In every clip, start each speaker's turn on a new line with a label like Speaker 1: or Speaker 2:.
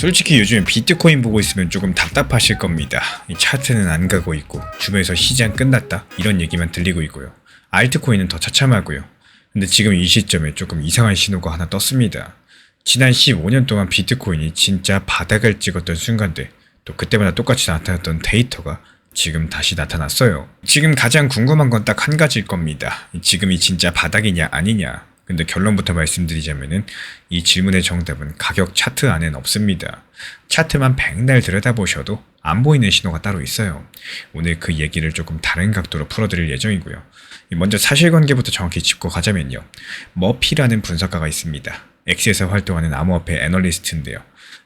Speaker 1: 솔직히 요즘 비트코인 보고 있으면 조금 답답하실 겁니다. 이 차트는 안 가고 있고 주변에서 시장 끝났다 이런 얘기만 들리고 있고요. 알트코인은 더 처참하고요. 근데 지금 이 시점에 조금 이상한 신호가 하나 떴습니다. 지난 15년 동안 비트코인이 진짜 바닥을 찍었던 순간들, 또 그때마다 똑같이 나타났던 데이터가 지금 다시 나타났어요. 지금 가장 궁금한 건 딱 한 가지일 겁니다. 지금이 진짜 바닥이냐 아니냐. 근데 결론부터 말씀드리자면은 이 질문의 정답은 가격 차트 안엔 없습니다. 차트만 백날 들여다보셔도 안 보이는 신호가 따로 있어요. 오늘 그 얘기를 조금 다른 각도로 풀어드릴 예정이고요. 먼저 사실관계부터 정확히 짚고 가자면요. 머피라는 분석가가 있습니다. X에서 활동하는 암호화폐 애널리스트인데요.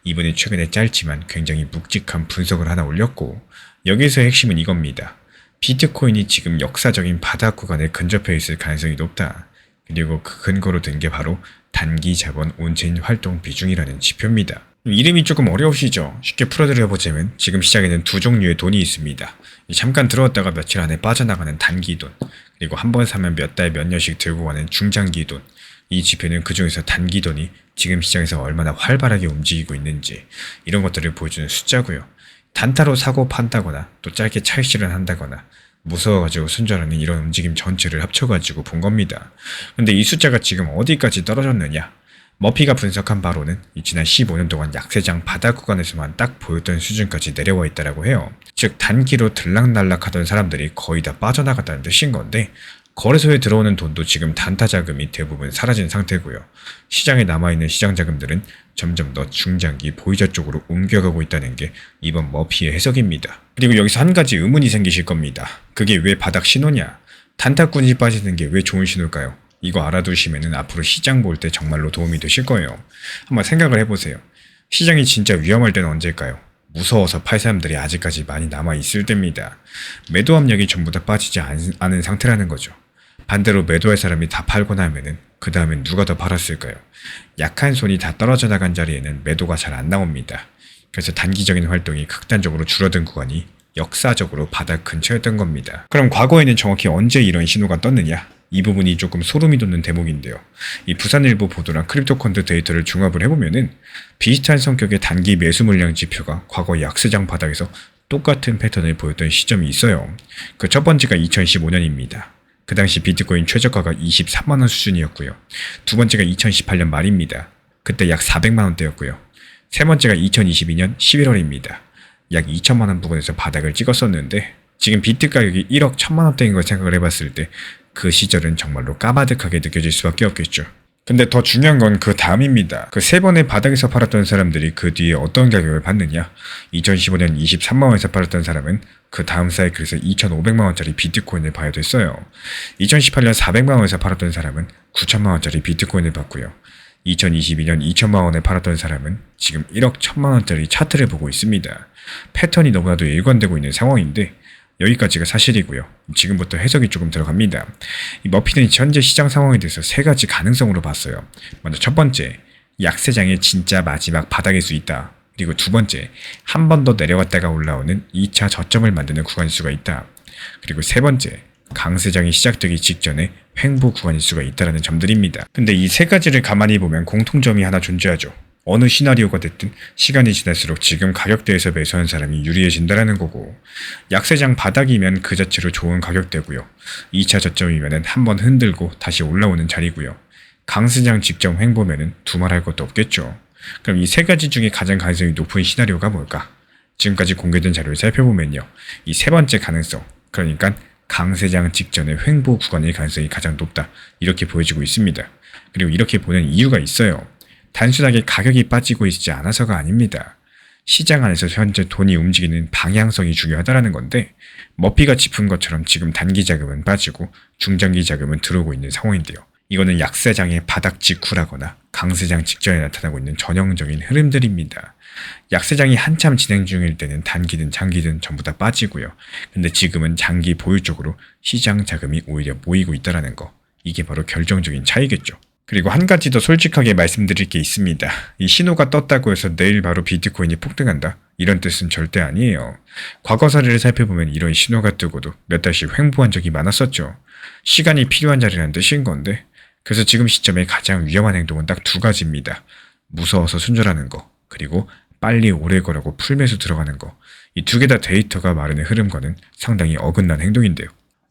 Speaker 1: 이분이 최근에 짧지만 굉장히 묵직한 분석을 하나 올렸고, 여기서 핵심은 이겁니다. 비트코인이 지금 역사적인 바닥 구간에 근접해 있을 가능성이 높다. 그리고 그 근거로 든 게 바로 단기 자본 온체인 활동 비중이라는 지표입니다. 이름이 조금 어려우시죠? 쉽게 풀어드려보자면 지금 시장에는 두 종류의 돈이 있습니다. 잠깐 들어왔다가 며칠 안에 빠져나가는 단기 돈, 그리고 한 번 사면 몇 달 몇 년씩 들고 가는 중장기 돈. 이 지표는 그 중에서 단기 돈이 지금 시장에서 얼마나 활발하게 움직이고 있는지 이런 것들을 보여주는 숫자고요. 단타로 사고 판다거나 또 짧게 차익실현 한다거나 무서워가지고 손절하는 이런 움직임 전체를 합쳐가지고 본 겁니다. 근데 이 숫자가 지금 어디까지 떨어졌느냐? 머피가 분석한 바로는 지난 15년 동안 약세장 바닥 구간에서만 딱 보였던 수준까지 내려와 있다고 해요. 즉 단기로 들락날락하던 사람들이 거의 다 빠져나갔다는 뜻인 건데, 거래소에 들어오는 돈도 지금 단타 자금이 대부분 사라진 상태고요. 시장에 남아있는 시장 자금들은 점점 더 중장기 보이자 쪽으로 옮겨가고 있다는 게 이번 머피의 해석입니다. 그리고 여기서 한 가지 의문이 생기실 겁니다. 그게 왜 바닥 신호냐? 단타꾼이 빠지는 게 왜 좋은 신호일까요? 이거 알아두시면 앞으로 시장 볼 때 정말로 도움이 되실 거예요. 한번 생각을 해보세요. 시장이 진짜 위험할 때는 언제일까요? 무서워서 팔 사람들이 아직까지 많이 남아있을 때입니다. 매도 압력이 전부 다 빠지지 않은 상태라는 거죠. 반대로 매도할 사람이 다 팔고 나면은 그 다음엔 누가 더 팔았을까요? 약한 손이 다 떨어져 나간 자리에는 매도가 잘 안 나옵니다. 그래서 단기적인 활동이 극단적으로 줄어든 구간이 역사적으로 바닥 근처였던 겁니다. 그럼 과거에는 정확히 언제 이런 신호가 떴느냐? 이 부분이 조금 소름이 돋는 대목인데요. 이 부산일보 보도랑 크립토컨트 데이터를 종합을 해보면은 비슷한 성격의 단기 매수 물량 지표가 과거 약세장 바닥에서 똑같은 패턴을 보였던 시점이 있어요. 그 첫 번째가 2015년입니다. 그 당시 비트코인 최저가가 23만원 수준이었고요. 두 번째가 2018년 말입니다. 그때 약 400만원대였고요. 세 번째가 2022년 11월입니다. 약 2천만원 부근에서 바닥을 찍었었는데, 지금 비트 가격이 1억 1천만원대인 걸 생각을 해봤을 때 그 시절은 정말로 까마득하게 느껴질 수밖에 없겠죠. 근데 더 중요한 건 그 다음입니다. 그 세 번의 바닥에서 팔았던 사람들이 그 뒤에 어떤 가격을 받느냐? 2015년 23만원에서 팔았던 사람은 그 다음 사이클에서 2,500만원짜리 비트코인을 봐야 됐어요. 2018년 400만원에서 팔았던 사람은 9천만원짜리 비트코인을 받고요. 2022년 2천만원에 팔았던 사람은 지금 1억 1천만원짜리 차트를 보고 있습니다. 패턴이 너무나도 일관되고 있는 상황인데, 여기까지가 사실이고요. 지금부터 해석이 조금 들어갑니다. 이 머피는 현재 시장 상황에 대해서 세 가지 가능성으로 봤어요. 먼저 첫 번째, 약세장의 진짜 마지막 바닥일 수 있다. 그리고 두 번째, 한 번 더 내려갔다가 올라오는 2차 저점을 만드는 구간일 수가 있다. 그리고 세 번째, 강세장이 시작되기 직전에 횡보 구간일 수가 있다는 점들입니다. 근데 이 세 가지를 가만히 보면 공통점이 하나 존재하죠. 어느 시나리오가 됐든 시간이 지날수록 지금 가격대에서 매수한 사람이 유리해진다는 거고, 약세장 바닥이면 그 자체로 좋은 가격대고요. 2차 저점이면 한번 흔들고 다시 올라오는 자리고요. 강세장 직전 횡보면 두말할 것도 없겠죠. 그럼 이 세 가지 중에 가장 가능성이 높은 시나리오가 뭘까? 지금까지 공개된 자료를 살펴보면요. 이 세 번째 가능성, 그러니까 강세장 직전의 횡보 구간의 가능성이 가장 높다. 이렇게 보여지고 있습니다. 그리고 이렇게 보는 이유가 있어요. 단순하게 가격이 빠지고 있지 않아서가 아닙니다. 시장 안에서 현재 돈이 움직이는 방향성이 중요하다는 건데, 머피가 짚은 것처럼 지금 단기 자금은 빠지고 중장기 자금은 들어오고 있는 상황인데요. 이거는 약세장의 바닥 직후라거나 강세장 직전에 나타나고 있는 전형적인 흐름들입니다. 약세장이 한참 진행 중일 때는 단기든 장기든 전부 다 빠지고요. 근데 지금은 장기 보유 쪽으로 시장 자금이 오히려 모이고 있다는 거. 이게 바로 결정적인 차이겠죠. 그리고 한 가지 더 솔직하게 말씀드릴 게 있습니다. 이 신호가 떴다고 해서 내일 바로 비트코인이 폭등한다? 이런 뜻은 절대 아니에요. 과거 사례를 살펴보면 이런 신호가 뜨고도 몇 달씩 횡보한 적이 많았었죠. 시간이 필요한 자리라는 뜻인 건데, 그래서 지금 시점에 가장 위험한 행동은 딱 두 가지입니다. 무서워서 손절하는 거, 그리고 빨리 오래 거라고 풀매수 들어가는 거. 이 두 개 다 데이터가 마련의 흐름과는 상당히 어긋난 행동인데요.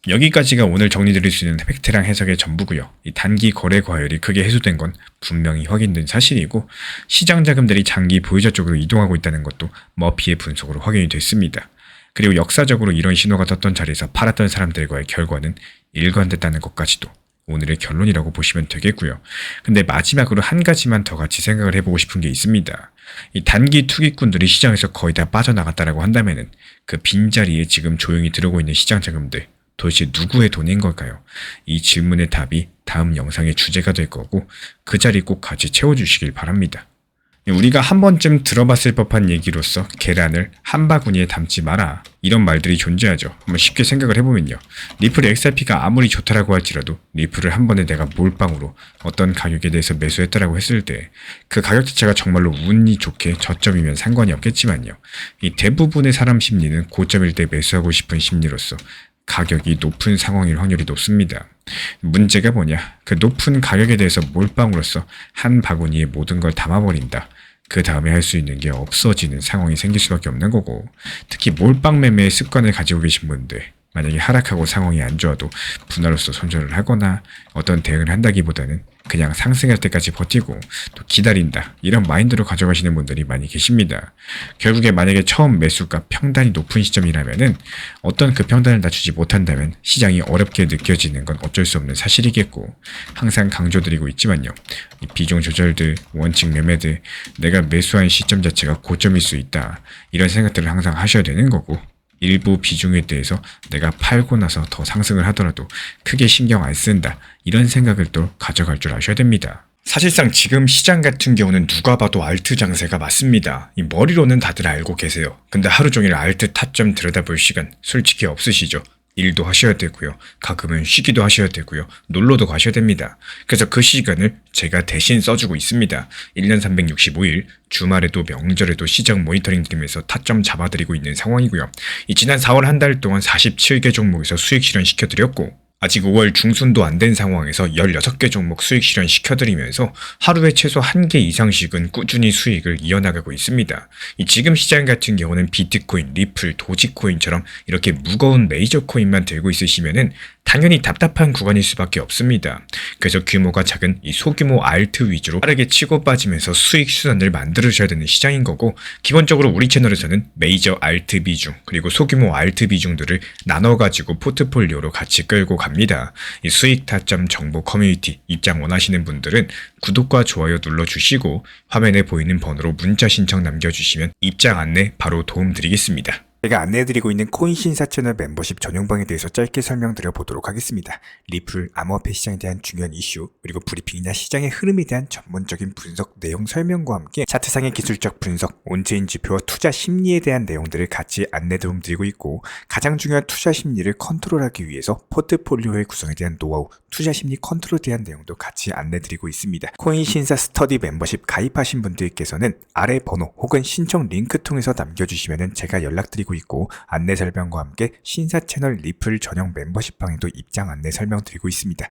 Speaker 1: 여기까지가 오늘 정리드릴 수 있는 팩트랑 해석의 전부고요. 이 단기 거래 과열이 크게 해소된 건 분명히 확인된 사실이고 시장 자금들이 장기 보유자 쪽으로 이동하고 있다는 것도 머피의 분석으로 확인이 됐습니다. 그리고 역사적으로 이런 신호가 떴던 자리에서 팔았던 사람들과의 결과는 일관됐다는 것까지도 오늘의 결론이라고 보시면 되겠고요. 근데 마지막으로 한 가지만 더 같이 생각을 해보고 싶은 게 있습니다. 이 단기 투기꾼들이 시장에서 거의 다 빠져나갔다라고 한다면은 그 빈자리에 지금 조용히 들어오고 있는 시장 자금들 도대체 누구의 돈인 걸까요? 이 질문의 답이 다음 영상의 주제가 될 거고 그 자리 꼭 같이 채워주시길 바랍니다. 우리가 한 번쯤 들어봤을 법한 얘기로서 계란을 한 바구니에 담지 마라 이런 말들이 존재하죠. 한번 쉽게 생각을 해보면요. 리플의 XRP가 아무리 좋다라고 할지라도 리플을 한 번에 내가 몰빵으로 어떤 가격에 대해서 매수했다라고 했을 때 그 가격 자체가 정말로 운이 좋게 저점이면 상관이 없겠지만요. 이 대부분의 사람 심리는 고점일 때 매수하고 싶은 심리로서 가격이 높은 상황일 확률이 높습니다. 문제가 뭐냐? 그 높은 가격에 대해서 몰빵으로써 한 바구니에 모든 걸 담아버린다. 그 다음에 할 수 있는 게 없어지는 상황이 생길 수밖에 없는 거고 특히 몰빵 매매의 습관을 가지고 계신 분들 만약에 하락하고 상황이 안 좋아도 분할로서 손절을 하거나 어떤 대응을 한다기보다는 그냥 상승할 때까지 버티고 또 기다린다 이런 마인드로 가져가시는 분들이 많이 계십니다. 결국에 만약에 처음 매수가 평단이 높은 시점이라면은 어떤 그 평단을 낮추지 못한다면 시장이 어렵게 느껴지는 건 어쩔 수 없는 사실이겠고 항상 강조드리고 있지만요. 이 비중 조절들, 원칙 매매들, 내가 매수한 시점 자체가 고점일 수 있다 이런 생각들을 항상 하셔야 되는 거고 일부 비중에 대해서 내가 팔고 나서 더 상승을 하더라도 크게 신경 안 쓴다 이런 생각을 또 가져갈 줄 아셔야 됩니다. 사실상 지금 시장 같은 경우는 누가 봐도 알트 장세가 맞습니다. 이 머리로는 다들 알고 계세요. 근데 하루 종일 알트 타점 들여다볼 시간 솔직히 없으시죠? 일도 하셔야 되고요. 가끔은 쉬기도 하셔야 되고요. 놀러도 가셔야 됩니다. 그래서 그 시간을 제가 대신 써주고 있습니다. 1년 365일 주말에도 명절에도 시장 모니터링 드리면서 타점 잡아드리고 있는 상황이고요. 이 지난 4월 한 달 동안 47개 종목에서 수익 실현시켜드렸고 아직 5월 중순도 안 된 상황에서 16개 종목 수익 실현 시켜드리면서 하루에 최소 1개 이상씩은 꾸준히 수익을 이어나가고 있습니다. 이 지금 시장 같은 경우는 비트코인, 리플, 도지코인처럼 이렇게 무거운 메이저 코인만 들고 있으시면은 당연히 답답한 구간일 수밖에 없습니다. 그래서 규모가 작은 이 소규모 알트 위주로 빠르게 치고 빠지면서 수익 수단을 만들으셔야 되는 시장인 거고 기본적으로 우리 채널에서는 메이저 알트 비중 그리고 소규모 알트 비중들을 나눠가지고 포트폴리오로 같이 끌고 갑니다. 이 수익 타점 정보 커뮤니티 입장 원하시는 분들은 구독과 좋아요 눌러주시고 화면에 보이는 번호로 문자 신청 남겨주시면 입장 안내 바로 도움드리겠습니다. 제가 안내해드리고 있는 코인 신사 채널 멤버십 전용방에 대해서 짧게 설명드려 보도록 하겠습니다. 리플, 암호화폐 시장에 대한 중요한 이슈, 그리고 브리핑이나 시장의 흐름에 대한 전문적인 분석 내용 설명과 함께 차트상의 기술적 분석, 온체인 지표와 투자 심리에 대한 내용들을 같이 안내 도움드리고 있고 가장 중요한 투자 심리를 컨트롤하기 위해서 포트폴리오의 구성에 대한 노하우, 투자 심리 컨트롤에 대한 내용도 같이 안내드리고 있습니다. 코인 신사 스터디 멤버십 가입하신 분들께서는 아래 번호 혹은 신청 링크 통해서 남겨주시면 제가 연락드리고 있고 안내 설명과 함께 신사 채널 리플 전용 멤버십 방에도 입장 안내 설명드리고 있습니다.